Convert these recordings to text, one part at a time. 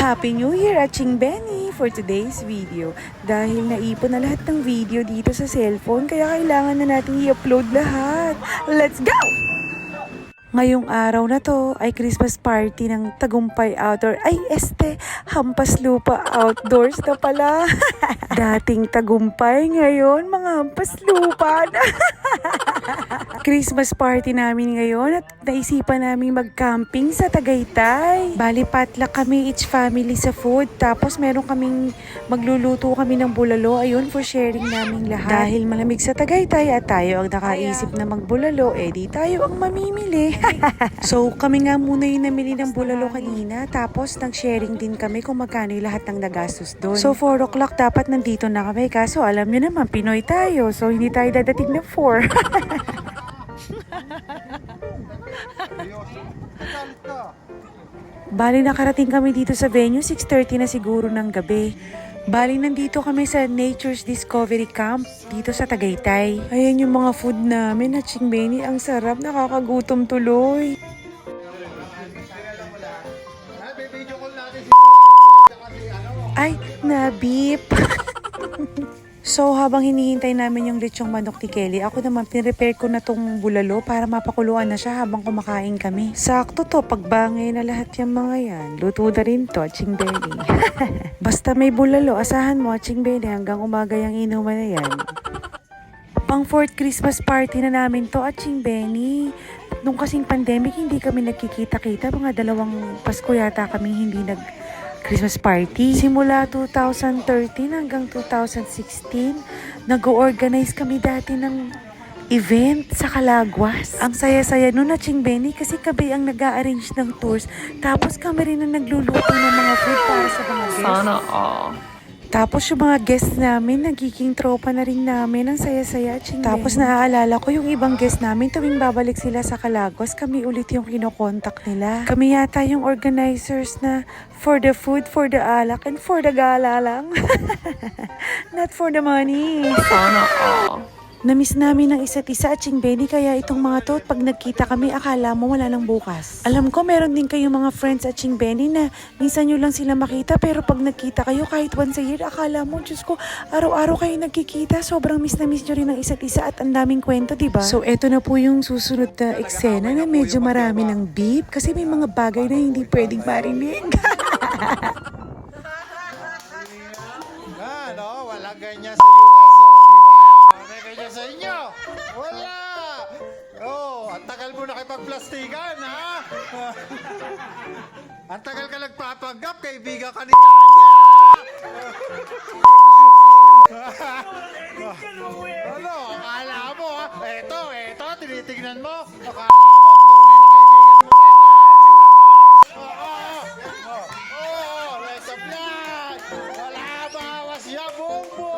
Happy New Year, Aching Benny! For today's video, dahil naipon na lahat ng video dito sa cellphone, kaya kailangan na natin i-upload lahat. Let's go! Ngayong araw na to ay Christmas party ng Tagumpay Outdoor. Hampas Lupa Outdoors na pala. Dating Tagumpay, ngayon mga Hampas Lupa na. Christmas party namin ngayon at naisipan namin mag-camping sa Tagaytay. Bali potluck kami each family sa food. Tapos meron kaming magluluto kami ng bulalo. Ayun, for sharing namin lahat. Dahil malamig sa Tagaytay at tayo ang nakaisip na magbulalo, di tayo ang mamimili. So kami nga muna yung namili ng bulalo kanina. Tapos nag-sharing din kami kung magkano yung lahat ng nagastos doon. So 4 o'clock dapat nandito na kami. Kaso alam nyo naman, Pinoy tayo. So hindi tayo dadating ng 4. Bali nakarating kami dito sa venue 6:30 na siguro ng gabi. Bali nandito kami sa Nature's Discovery Camp dito sa Tagaytay. Ayan yung mga food namin at Aching Benny, ang sarap, nakakagutom tuloy. Ay, na-beep. So, habang hinihintay namin yung lechong manok ni Kelly, ako naman pinrepare ko na tong bulalo para mapakuluan na siya habang kumakain kami. Sakto to, pagbangay na lahat yung mga yan. Luto na rin to, Aching Benny. Basta may bulalo, asahan mo, Aching Benny, hanggang umaga yung inuman na yan. Pang 4th Christmas party na namin to, Aching Benny. Nung kasing pandemic, hindi kami nagkikita-kita. Mga 2 Pasko yata kami hindi Christmas party. Simula 2013 hanggang 2016, nag-organize kami dati ng event sa Calagwas. Ang saya-saya nun, Aching Benny, kasi kami ang nag-a-arrange ng tours. Tapos kami rin ang nagluluto ng mga food para sa mga guests. Sana all. Tapos yung mga guests namin, nagiging tropa na rin namin. Ang saya-saya, Aching Benny. Tapos naaalala ko yung ibang guests namin, tuwing babalik sila sa Calagwas, kami ulit yung kinokontak nila. Kami yata yung organizers na for the food, for the alak, and for the gala lang. Not for the money. Sana all. Namiss namin ng isa't isa, Aching Benny, kaya itong mga to, pag nagkita kami, akala mo wala nang bukas. Alam ko, meron din kayong mga friends, Aching Benny, na minsan nyo lang sila makita, pero pag nagkita kayo, kahit once a year, akala mo, Diyos ko, araw-araw kayo nagkikita, sobrang miss na miss nyo rin ng isa't isa at ang daming kwento, diba? So, eto na po yung susunod na eksena na medyo marami ng beep, kasi may mga bagay na hindi pwedeng marinig. Walang ganyan sa US, diba? Walang ganyan sa inyo. Wala. Ang tagal mo nakipagplastikan, ha? Ang tagal ka nagpapanggap, kaibigan ka ni Tanya, Ano, akala mo, ha? Eto, tinitignan mo. Akala mo, tunay na kaibigan mo. Let's apply. Wala bawas ya, Bumbo.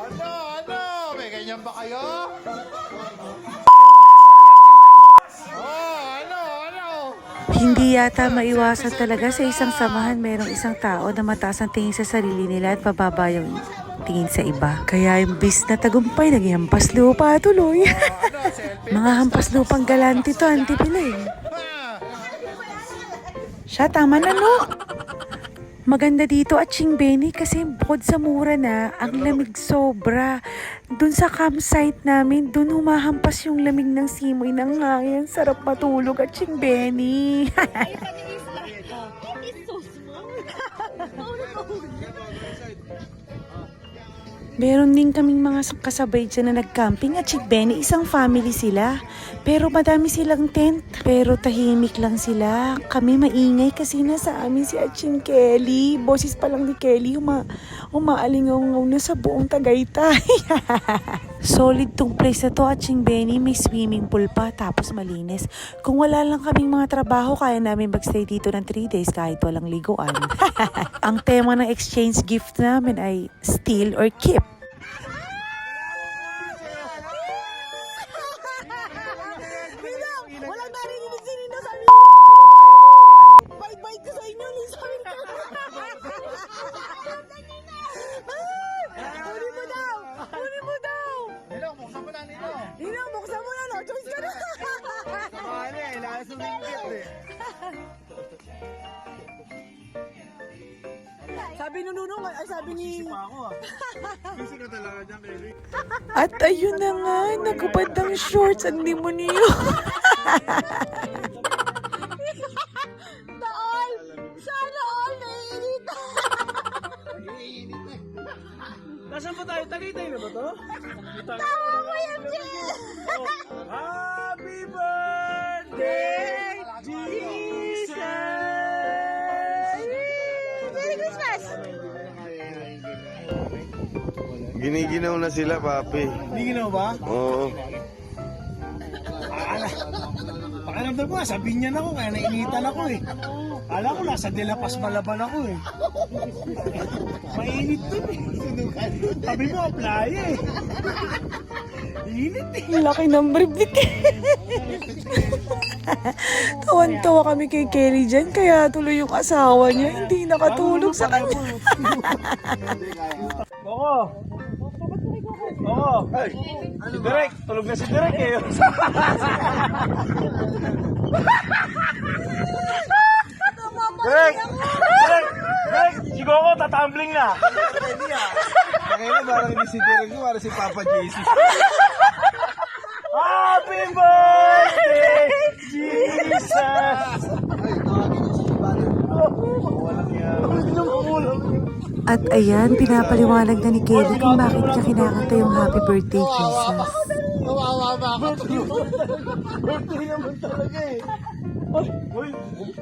Ano? May ganyan ba kayo? Ano? Hindi yata maiwasan talaga sa isang samahan merong isang tao na mataas ang tingin sa sarili nila at pababa yung tingin sa iba. Kaya imbis na tagumpay, naging hampas lupa tuloy. Mga hampas lupang galante to, Auntie Pilay. Siya, tama na, no? Maganda dito, Aching Benny, kasi bukod sa mura na, ang lamig sobra. Dun sa campsite namin, dun humahampas yung lamig ng simoy ng hangin. Sarap matulog, Aching Benny. Meron din kaming mga kasabay dyan na nag-camping at Aching Benny, isang family sila. Pero madami silang tent. Pero tahimik lang sila. Kami maingay kasi nasa amin si Aching Kelly. Boses pa lang ni Kelly, umaalingaw na sa buong Tagaytay. Solid tong place na to, Aching Benny. May swimming pool pa, tapos malinis. Kung wala lang kaming mga trabaho, kaya namin magstay dito ng 3 days kahit walang liguan. Ang tema ng exchange gift namin ay steal or keep. Walang narinig si Nino sa bait-bait ko sa inyo, sabi ko. Kunin mo daw! Nino, buksan mo na, Nino. Nino, buksan mo na, no choice ka na. Ilalasunin ko eh. Sabi ni Nunong, ay sabi ni... At ayun na nga, nagubad ng shorts ang demonyo. Taol! Sana all naiinita! Nasaan pa tayo? Tagaytay na ba to? Tama mo yan, Jen! Happy birthday, Jesus! Merry Christmas! Giniginaw na sila, papi. Hindi ginawa ba? Oo. Pakiramdam ko nga, sabihin niya na ako, kaya nainitan ako eh. Kala ko nasa De La Paz Malaban ako eh. Mainit dun eh. Sabi mo, apply eh. Init eh. Laki ng briefit. Tawan-tawa kami kay Kelly dyan, kaya tuloy yung asawa niya hindi nakatulog sa kanya. Boko! Boko! Si Derek! Tulog na si Derek eh. Derek! Derek! Derek! Si Coco tatumbling na! Kaya parang hindi si Derek ko, parang si Papa Jesus. Happy birthday, Jesus! At ayan, pinapaliwanag na ni Kelly kung bakit niya kinakanta yung Happy Birthday, Jesus. Kawawa ba ako? Birthday naman talaga eh. Uy,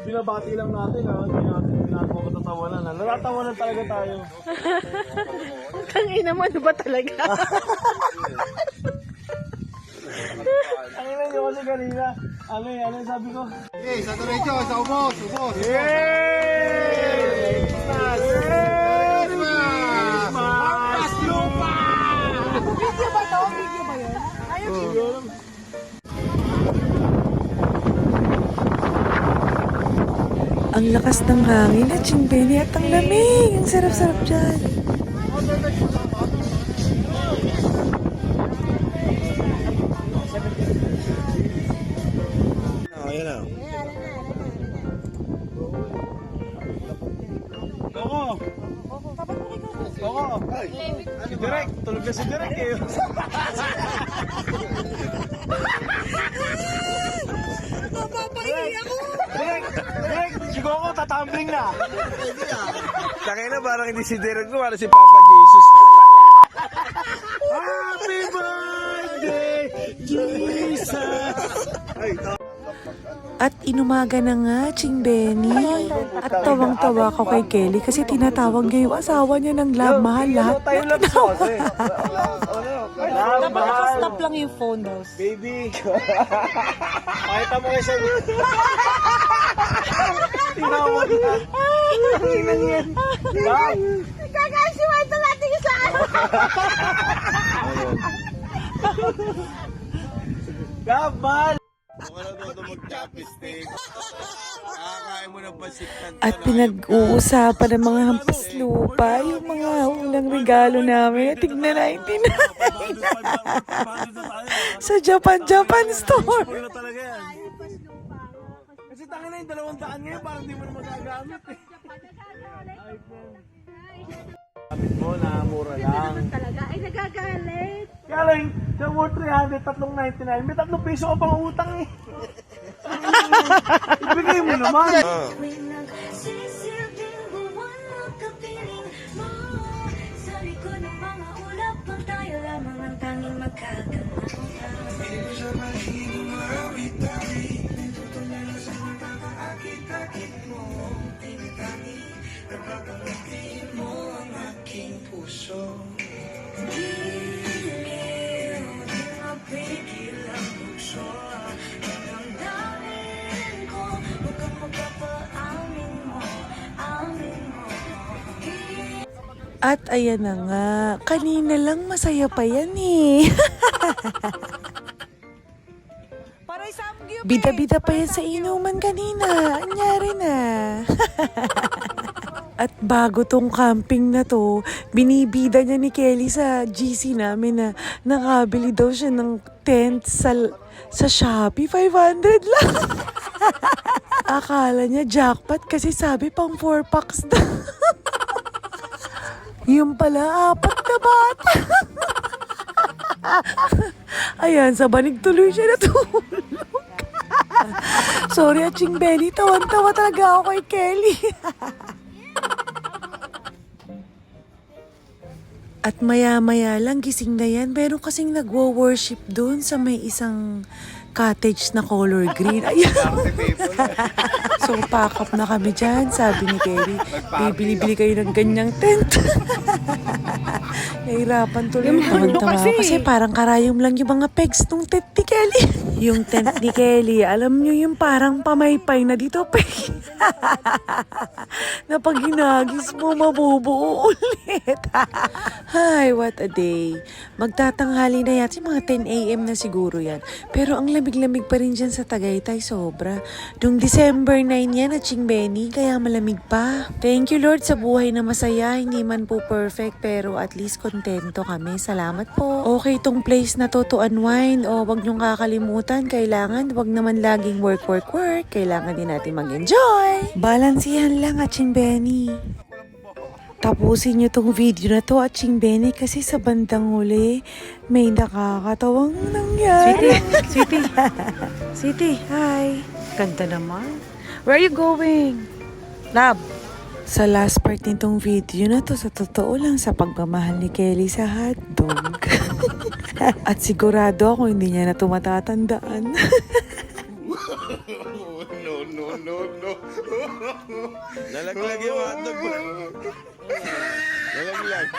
binabati lang natin ha. Hindi natin ginagawa katatawanan ha. Natatawanan talaga tayo. Tangina mo, ano ba talaga? Ang ina nyo kasi kanina. Ano yung sabi ko? Okay, sa diretso, sa ubos, ubos. Yay! Christmas! Christmas! Lupa! Video ba to? Video ba yun? Ayun, Ang lakas ng hangin at Benny at ang lamig. Ang sarap-sarap dyan. Ayan na. Coco! Coco! Si Derek! Tulog na si Derek eh. Napapahingi ako! Derek! Derek! Si Coco tatumbling na! Kaya na parang hindi si Derek ko, parang si Papa Jesus. Happy birthday, Jesus! At inumaga na nga, Benny. At tawang-tawa ko kay Kelly kasi tinatawag niya yung asawa niya ng love, mahal, lahat. tayo lang sauce eh. Love, mahal. Stop lang yung phone daw. Baby. Pakita mo kayo siya. Tinawag na. Tingnan yan. Love. Kakasiwan ito natin sa ano. Love, mahal. Nakakain mo ng pasiktan. At pinag-uusapan ng mga hampas lupa, yung mga unang regalo namin. Tignan natin. Sa Japan store. Wala talaga yan. Kasi tangin na yung 200 ngayon, parang di mo na magagamit eh. Gamit mo na mura lang. Talaga, ay nagagalit. Kaya lang, sa worth 300, 3.99, may 3 piso ka pang utang eh. Ibigay mo naman. Sisilbing buwan na kapiling mo. Sa likod ng mga ulap, pag tayo lamang ang tanging magkakamata. At ayan na nga, kanina lang masaya pa yan eh. Bida-bida pa yan sa inuman kanina. Anyari na. At bago tong camping na to, binibida niya ni Kelly sa GC namin na nakabili daw siya ng tent sa Shopee. 500 lang. Akala niya jackpot kasi sabi pang 4 packs daw. Yung pala, 4 na bata. Ayan, sa banig tuloy siya natulog. Sorry, Aching Benny. Tawan-tawa talaga ako kay Kelly. At maya-maya lang gising na yan. Meron kasing nagwo-worship doon sa may isang cottage na color green. Ayan. So, pack up na kami dyan. Sabi ni Kelly, bibili-bili kayo ng ganyang tent. Nahirapan tuloy. Tawa-tawa kasi parang karayom lang yung mga pegs nung tent ni Kelly. Yung tent ni Kelly, alam nyo yung parang pamaypay na dito, peg. Na pag hinagis mo, mabubuo ulit. Hi, what a day. Magtatanghali na yata, mga 10 a.m. na siguro yan. Pero ang lamig-lamig pa rin dyan sa Tagaytay, sobra. Nung December 9 yan, Aching Benny, kaya malamig pa. Thank you Lord sa buhay na masaya. Hindi man po perfect, pero at least kontento kami. Salamat po. Okay tong place na to unwind. O wag niyong kakalimutan, kailangan wag naman laging work. Kailangan din natin mag-enjoy. Balansihan lang, Aching Benny. Tapusin niyo tong video na to, Aching Benny, kasi sa bandang huli, may nakakatawang nangyari. Sweetie, hi. Ganda naman. Where are you going? Love. Sa last part nitong video na to, sa totoo lang, sa pagmamahal ni Kelly sa hotdog. At sigurado ako hindi niya na ito matatandaan. Nalaglag yung hotdog. Nalaglag.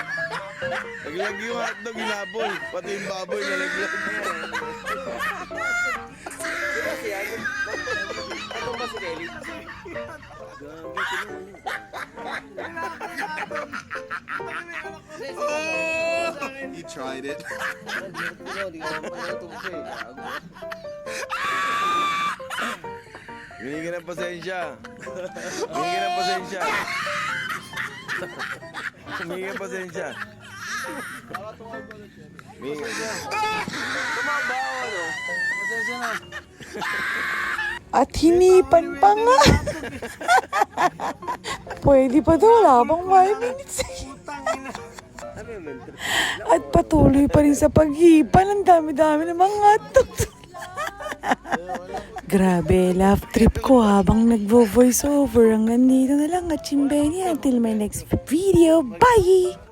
Nalaglag yung hotdog, hinabol. Pati yung baboy, nalaglag. He tried it. Humingi ka ng pasensya. Humingi ka ng pasensya. Humingi ka ng pasensya. Humingi ka. Tumabaw, ano? Pasensya na. At hinipan pa nga. Pwede pa daw, wala bang 5 minutes. At patuloy pa rin sa paghipan. Ang dami-dami ng mga hotdog. Grabe, love trip ko habang nagvo-voice over. Hanggang dito na lang, Aching Benny. Until my next video, bye!